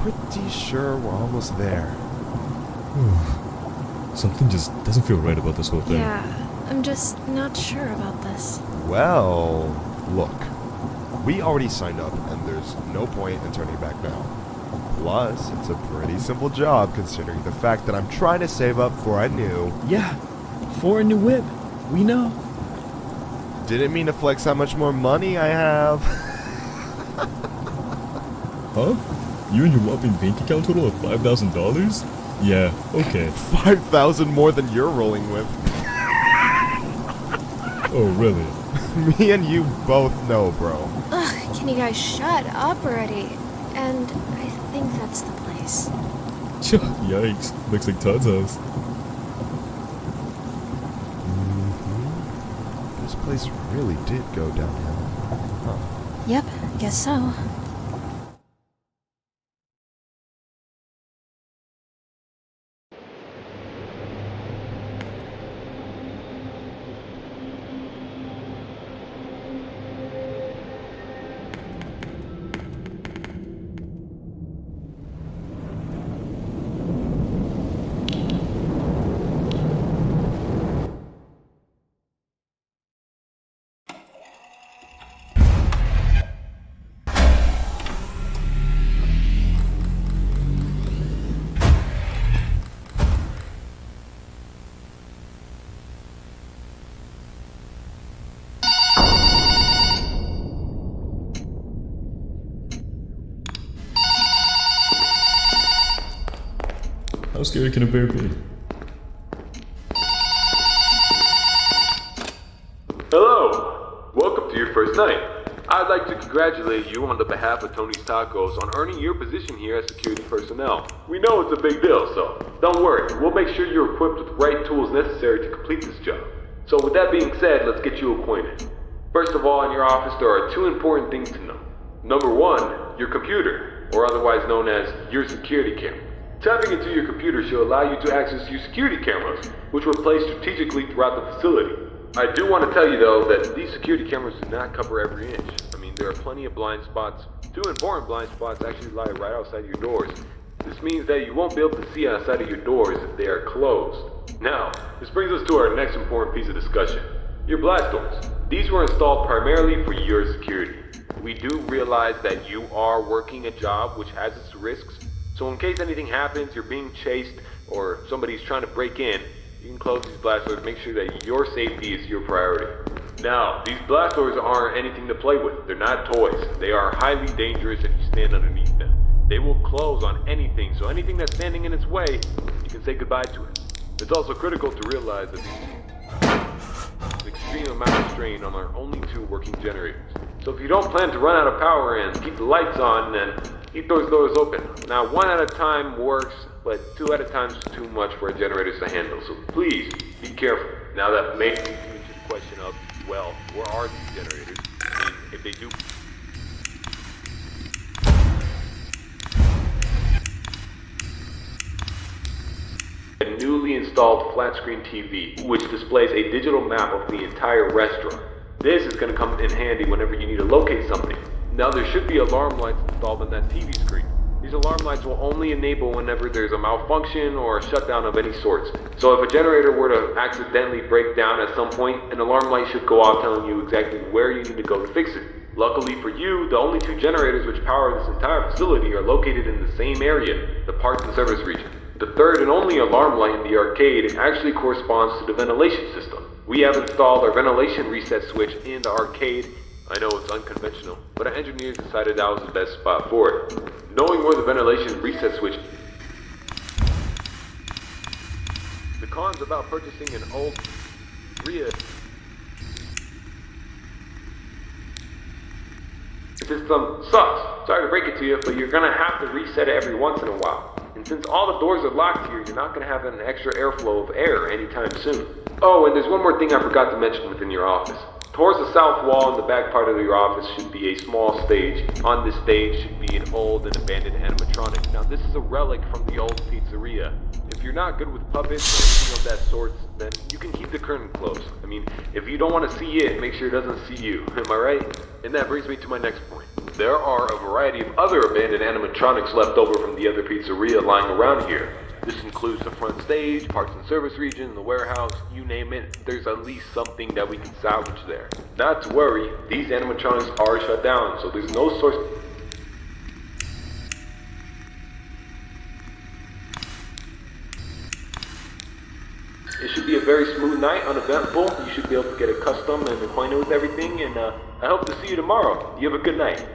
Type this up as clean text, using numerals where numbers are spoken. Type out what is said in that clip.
Pretty sure we're almost there. Something just doesn't feel right about this whole thing. Yeah, I'm just not sure about this. Well, look. We already signed up, and there's no point in turning back now. Plus, it's a pretty simple job considering the fact that I'm trying to save up for a new... Yeah, for a new whip. We know. Didn't mean to flex how much more money I have. Huh? You and your whopping bank account total of $5,000? Yeah, okay. 5,000 more than you're rolling with. Oh, really? Me and you both know, bro. Ugh, can you guys shut up already? And I think that's the place. Yikes. Looks like Todd's house. This place really did go downhill. Huh. Yep, guess so. How scary can a bear be? Hello! Welcome to your first night. I'd like to congratulate you on the behalf of Tony's Tacos on earning your position here as security personnel. We know it's a big deal, so don't worry. We'll make sure you're equipped with the right tools necessary to complete this job. So with that being said, let's get you acquainted. First of all, in your office there are two important things to know. Number one, your computer, or otherwise known as your security camera. Tapping into your computer should allow you to access your security cameras, which were placed strategically throughout the facility. I do want to tell you though that these security cameras do not cover every inch. I mean, there are plenty of blind spots. Two important blind spots actually lie right outside your doors. This means that you won't be able to see outside of your doors if they are closed. Now, this brings us to our next important piece of discussion. Your blast doors. These were installed primarily for your security. We do realize that you are working a job which has its risks. So in case anything happens, you're being chased, or somebody's trying to break in, you can close these blast doors to make sure that your safety is your priority. Now, these blast doors aren't anything to play with. They're not toys. They are highly dangerous if you stand underneath them. They will close on anything, so anything that's standing in its way, you can say goodbye to it. It's also critical to realize that the extreme amount of strain on our only two working generators. So if you don't plan to run out of power and keep the lights on, then keep those doors open. Now, one at a time works, but two at a time is too much for our generators to handle, so please be careful. Now that may lead you into the question of, well, where are these generators? I mean, if they do... A newly installed flat screen TV, which displays a digital map of the entire restaurant. This is going to come in handy whenever you need to locate something. Now there should be alarm lights installed on that TV screen. These alarm lights will only enable whenever there's a malfunction or a shutdown of any sorts. So if a generator were to accidentally break down at some point, an alarm light should go off telling you exactly where you need to go to fix it. Luckily for you, the only two generators which power this entire facility are located in the same area, the parts and service region. The third and only alarm light in the arcade actually corresponds to the ventilation system. We have installed our ventilation reset switch in the arcade. I know it's unconventional, but our engineers decided that was the best spot for it. Knowing where the ventilation reset switch... The cons about purchasing an old system sucks. Sorry to break it to you, but you're gonna have to reset it every once in a while. And since all the doors are locked here, you're not gonna have an extra airflow of air anytime soon. Oh, and there's one more thing I forgot to mention within your office. Towards the south wall in the back part of your office should be a small stage. On this stage should be an old and abandoned animatronic animatronic. Now this is a relic from the old pizzeria. If you're not good with puppets or anything of that sort, then you can keep the curtain closed. I mean, if you don't want to see it, make sure it doesn't see you. Am I right? And that brings me to my next point. There are a variety of other abandoned animatronics left over from the other pizzeria lying around here. This includes the front stage, parts and service region, the warehouse, you name it. There's at least something that we can salvage there. Not to worry, these animatronics are shut down, so there's no source. It should be a very smooth night, uneventful. You should be able to get accustomed and acquainted with everything, and I hope to see you tomorrow. You have a good night.